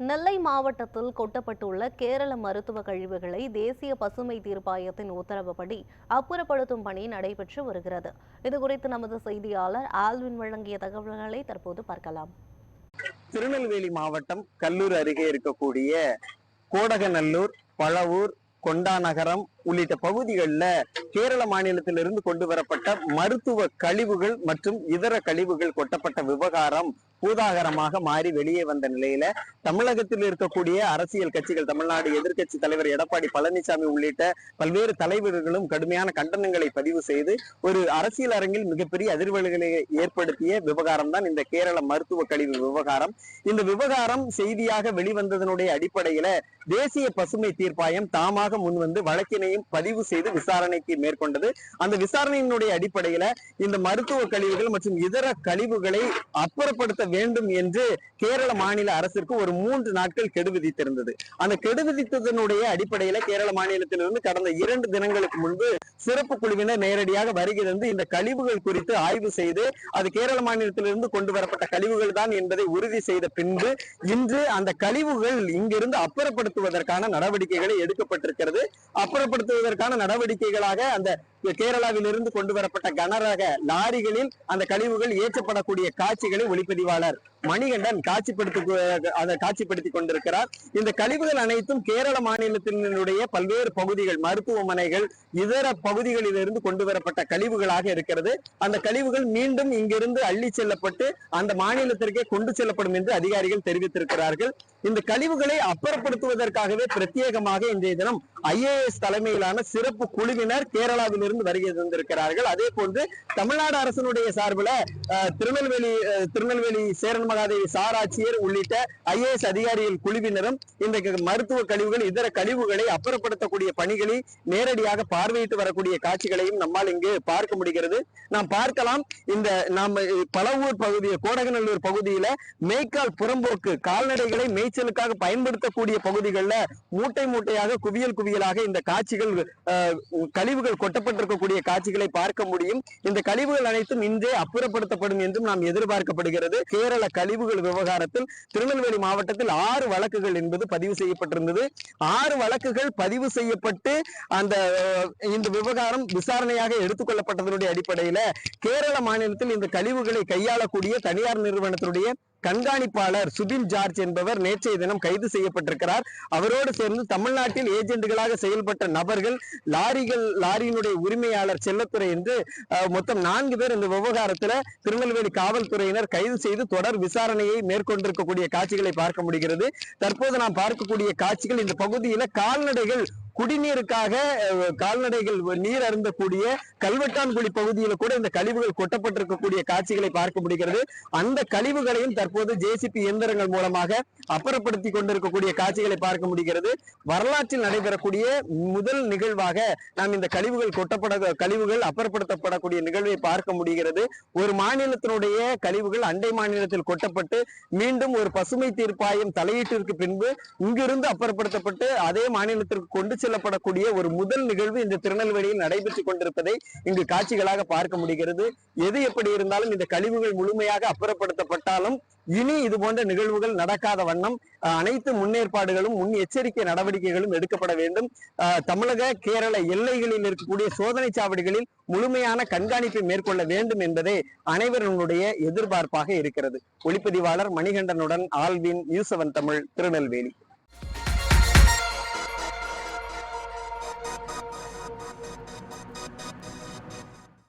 நெல்லை மாவட்டத்தில் கொட்டப்பட்டுள்ள கேரள மருத்துவ கழிவுகளை தேசிய பசுமை தீர்ப்பாயத்தின் உத்தரவுப்படி அப்புறப்படுத்தும் பணி நடைபெற்று வருகிறது. இதுகுறித்து நமது செய்தியாளர் ஆல்வின் வழங்கிய தகவல்களை தற்போது பார்க்கலாம். திருநெல்வேலி மாவட்டம் கல்லூர் அருகே இருக்கக்கூடிய கோடகநல்லூர், பழவூர், கொண்டாநகரம் உள்ளிட்ட பகுதிகளில் கேரள மாநிலத்திலிருந்து கொண்டு வரப்பட்ட மருத்துவ கழிவுகள் மற்றும் இதர கழிவுகள் கொட்டப்பட்ட விவகாரம் பூதாகரமாக மாறி வெளியே வந்த நிலையில தமிழகத்தில் இருக்கக்கூடிய அரசியல் கட்சிகள், தமிழ்நாடு எதிர்க்கட்சி தலைவர் எடப்பாடி பழனிசாமி உள்ளிட்ட பல்வேறு தலைவர்களும் கடுமையான கண்டனங்களை பதிவு செய்து ஒரு அரசியல் அரங்கில் மிகப்பெரிய அதிர்வலைகளை ஏற்படுத்திய விவகாரம் தான் இந்த கேரள மருத்துவ கழிவு விவகாரம். இந்த விவகாரம் செய்தியாக வெளிவந்ததனுடைய அடிப்படையில தேசிய பசுமை தீர்ப்பாயம் தாமாக முன்வந்து வழக்கினையும் பதிவு செய்து விசாரணைக்கு மேற்கொண்டது. அந்த விசாரணையினுடைய அடிப்படையில இந்த மருத்துவ கழிவுகள் மற்றும் இதர கழிவுகளை அப்புறப்படுத்த வேண்டும் என்று கேரள மாநில அரசிற்கு ஒரு 3 நாட்கள் கெடு விதித்திருந்தது. அந்த கெடு விதித்ததனுடைய அடிப்படையில கேரள மாநிலத்திலிருந்து கடந்த 2 தினங்களுக்கு முன்பு சிறப்பு குழுவினர் நேரடியாக வருகிறது. இந்த கழிவுகள் குறித்து ஆய்வு செய்து அது கேரள மாநிலத்திலிருந்து கொண்டு வரப்பட்ட கழிவுகள் தான் என்பதை உறுதி செய்த பின்பு இன்று அந்த கழிவுகள் இங்கிருந்து அப்புறப்படுத்துவதற்கான நடவடிக்கைகளை எடுக்கப்பட்டிருக்கிறது. அப்புறப்படுத்துவதற்கான நடவடிக்கைகளாக அந்த கேரளாவிலிருந்து கொண்டு வரப்பட்ட கனரக லாரிகளில் அந்த கழிவுகள் ஏற்றப்படக்கூடிய காட்சிகளை ஒளிப்பதிவாளர் மணிகண்டன் காட்சிப்படுத்தி கொண்டிருக்கிறார். இந்த கழிவுகள் அனைத்தும் கேரள மாநிலத்தினுடைய பல்வேறு பகுதிகள், மருத்துவமனைகள், இதர பகுதிகளிலிருந்து கொண்டு வரப்பட்ட கழிவுகளாக இருக்கிறது. அந்த கழிவுகள் மீண்டும் இங்கிருந்து அள்ளி செல்லப்பட்டு அந்த மாநிலத்திற்கே கொண்டு செல்லப்படும் என்று அதிகாரிகள் தெரிவித்திருக்கிறார்கள். இந்த கழிவுகளை அப்புறப்படுத்துவதற்காகவே பிரத்யேகமாக இன்றைய தினம் IAS தலைமையிலான சிறப்பு குழுவினர் கேரளாவிலிருந்து வருகை தந்திருக்கிறார்கள். அதே போன்று தமிழ்நாடு அரசினுடைய சார்பில் திருநெல்வேலி சேரன் மகாதேவி சார் ஆட்சியர் உள்ளிட்ட IAS அதிகாரிகள் குழுவினரும் இந்த மருத்துவ கழிவுகள், இதர கழிவுகளை அப்புறப்படுத்தக்கூடிய பணிகளை நேரடியாக பார்வையிட்டு வரக்கூடிய காட்சிகளையும் நம்மால் இங்கு பார்க்க முடிகிறது. நாம் பார்க்கலாம். இந்த பழவூர் பகுதி, கோடகநல்லூர் பகுதியில மேய்க்கால் புறம்போக்கு கால்நடைகளை மேய்ச்சலுக்காக பயன்படுத்தக்கூடிய பகுதிகளில் மூட்டை மூட்டையாக குவியலாக இந்த காட்சிகள், கழிவுகள் கொட்டப்பட்டிருக்கக்கூடிய காட்சிகளை பார்க்க முடியும். இந்த கழிவுகள் அனைத்தும் இன்றே அப்புறப்படுத்தப்படும் என்றும் நாம் எதிர்பார்க்கப்படுகிறது. கேரள கழிவுகள் விவகாரத்தில் திருநெல்வேலி மாவட்டத்தில் 6 வழக்குகள் என்பது பதிவு செய்யப்பட்டிருந்தது. 6 வழக்குகள் பதிவு செய்யப்பட்டு இந்த விவகாரம் விசாரணையாக எடுத்துக்கொள்ளப்பட்டதனுடைய அடிப்படையில கேரள மாநிலத்தில் இந்த கழிவுகளை கையாளக்கூடிய தனியார் நிறுவனத்தினுடைய கண்காணிப்பாளர் சுபின் ஜார்ஜ் என்பவர் நேற்றைய தினம் கைது செய்யப்பட்டிருக்கிறார். அவரோடு சேர்ந்து தமிழ்நாட்டில் ஏஜென்ட்களாக செயல்பட்ட நபர்கள், லாரியினுடைய உரிமையாளர் செல்லத்துறை என்று மொத்தம் 4 பேர் இந்த விவகாரத்தில் திருநெல்வேலி காவல்துறையினர் கைது செய்து தொடர் விசாரணையை மேற்கொண்டிருக்கக்கூடிய காட்சிகளை பார்க்க முடிகிறது. தற்போது நாம் பார்க்கக்கூடிய காட்சிகள் இந்த பகுதியில கால்நடைகள் குடிநீருக்காக கால்நடைகள் நீர் அருந்தக்கூடிய கல்வெட்டான்குழி பகுதியில் கூட இந்த கழிவுகள் கொட்டப்பட்டிருக்கக்கூடிய காட்சிகளை பார்க்க முடிகிறது. அந்த கழிவுகளையும் தற்போது JCB இயந்திரங்கள் மூலமாக அப்புறப்படுத்தி கொண்டிருக்கக்கூடிய காட்சிகளை பார்க்க முடிகிறது. வரலாற்றில் நடைபெறக்கூடிய முதல் நிகழ்வாக நாம் இந்த கழிவுகள் அப்புறப்படுத்தப்படக்கூடிய நிகழ்வை பார்க்க முடிகிறது. ஒரு மாநிலத்தினுடைய கழிவுகள் அண்டை மாநிலத்தில் கொட்டப்பட்டு மீண்டும் ஒரு பசுமை தீர்ப்பாயம் தலையீட்டிற்கு பின்பு இங்கிருந்து அப்புறப்படுத்தப்பட்டு அதே மாநிலத்திற்கு கொண்டு செல்லப்படக்கூடிய ஒரு முதல் நிகழ்வு இந்த திருநெல்வேலியில் நடைபெற்றுக் கொண்டிருப்பதை இங்கு காட்சிகளாக பார்க்க முடிகிறது. எது எப்படி இருந்தாலும் இந்த கழிவுகள் முழுமையாக அப்புறப்படுத்தப்பட்டாலும் இனி இது போன்ற நிகழ்வுகள் நடக்காத வண்ணம் அனைத்து முன்னேற்பாடுகளும், முன் எச்சரிக்கை நடவடிக்கைகளும் எடுக்கப்பட வேண்டும். தமிழக கேரள எல்லைகளில் இருக்கக்கூடிய சோதனை சாவடிகளில் முழுமையான கண்காணிப்பை மேற்கொள்ள வேண்டும் என்பதே அனைவருடைய எதிர்பார்ப்பாக இருக்கிறது. ஒளிப்பதிவாளர் மணிகண்டனுடன் ஆல்வின், நியூஸ் 7 தமிழ், திருநெல்வேலி.